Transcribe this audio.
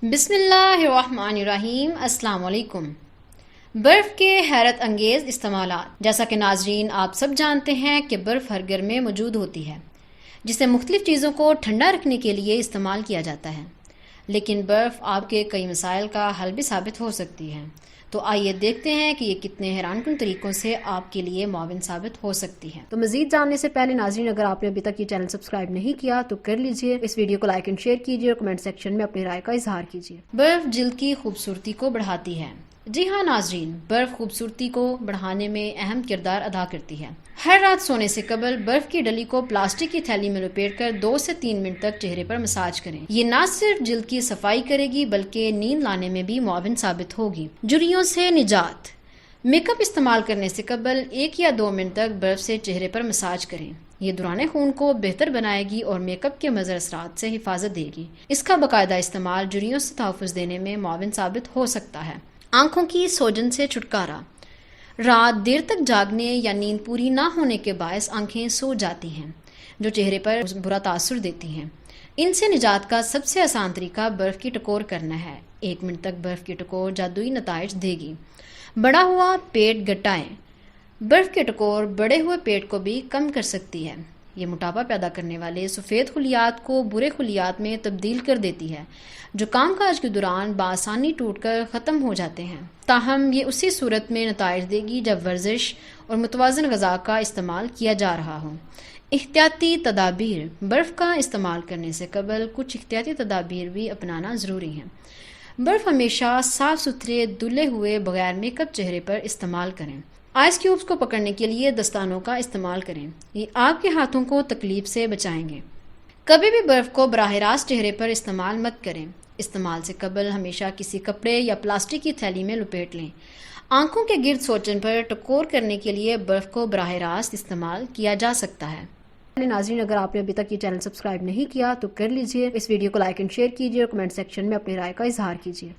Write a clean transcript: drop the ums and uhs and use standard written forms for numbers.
بسم اللہ الرحمن الرحیم۔ السلام علیکم۔ برف کے حیرت انگیز استعمالات۔ جیسا کہ ناظرین آپ سب جانتے ہیں کہ برف ہر گھر میں موجود ہوتی ہے، جسے مختلف چیزوں کو ٹھنڈا رکھنے کے لیے استعمال کیا جاتا ہے، لیکن برف آپ کے کئی مسائل کا حل بھی ثابت ہو سکتی ہے۔ تو آئیے دیکھتے ہیں کہ یہ کتنے حیران کن طریقوں سے آپ کے لیے معاون ثابت ہو سکتی ہے۔ تو مزید جاننے سے پہلے ناظرین، اگر آپ نے ابھی تک یہ چینل سبسکرائب نہیں کیا تو کر لیجئے، اس ویڈیو کو لائک اینڈ شیئر کیجئے اور کمنٹ سیکشن میں اپنی رائے کا اظہار کیجئے۔ برف جلد کی خوبصورتی کو بڑھاتی ہے۔ جی ہاں ناظرین، برف خوبصورتی کو بڑھانے میں اہم کردار ادا کرتی ہے۔ ہر رات سونے سے قبل برف کی ڈلی کو پلاسٹک کی تھیلی میں لپیٹ کر 2 سے 3 منٹ تک چہرے پر مساج کریں۔ یہ نہ صرف جلد کی صفائی کرے گی بلکہ نیند لانے میں بھی معاون ثابت ہوگی۔ جھریوں سے نجات۔ میک اپ استعمال کرنے سے قبل 1 یا 2 منٹ تک برف سے چہرے پر مساج کریں۔ یہ دوران خون کو بہتر بنائے گی اور میک اپ کے مضر اثرات سے حفاظت دے گی۔ اس کا باقاعدہ استعمال جھریوں سے تحفظ دینے میں معاون ثابت ہو سکتا ہے۔ آنکھوں کی سوجن سے چھٹکارا۔ رات دیر تک جاگنے یا نیند پوری نہ ہونے کے باعث آنکھیں سو جاتی ہیں، جو چہرے پر برا تاثر دیتی ہیں۔ ان سے نجات کا سب سے آسان طریقہ برف کی ٹکور کرنا ہے۔ 1 منٹ تک برف کی ٹکور جادوئی نتائج دے گی۔ بڑا ہوا پیٹ گھٹائیں۔ برف کی ٹکور بڑے ہوئے پیٹ کو بھی کم کر سکتی ہے۔ یہ موٹاپا پیدا کرنے والے سفید خلیات کو برے خلیات میں تبدیل کر دیتی ہے، جو کام کاج کے دوران بآسانی ٹوٹ کر ختم ہو جاتے ہیں۔ تاہم یہ اسی صورت میں نتائج دے گی جب ورزش اور متوازن غذا کا استعمال کیا جا رہا ہو۔ احتیاطی تدابیر۔ برف کا استعمال کرنے سے قبل کچھ احتیاطی تدابیر بھی اپنانا ضروری ہے۔ برف ہمیشہ صاف ستھرے دھلے ہوئے بغیر میک اپ چہرے پر استعمال کریں۔ آئس کیوبز کو پکڑنے کے لیے دستانوں کا استعمال کریں، یہ آپ کے ہاتھوں کو تکلیف سے بچائیں گے۔ کبھی بھی برف کو براہ راست چہرے پر استعمال مت کریں۔ استعمال سے قبل ہمیشہ کسی کپڑے یا پلاسٹک کی تھیلی میں لپیٹ لیں۔ آنکھوں کے گرد سوجن پر ٹکور کرنے کے لیے برف کو براہ راست استعمال کیا جا سکتا ہے۔ ناظرین، اگر آپ نے ابھی تک یہ چینل سبسکرائب نہیں کیا تو کر لیجئے، اس ویڈیو کو لائک اینڈ شیئر کیجئے اور کمنٹ سیکشن میں اپنی رائے کا اظہار کیجئے۔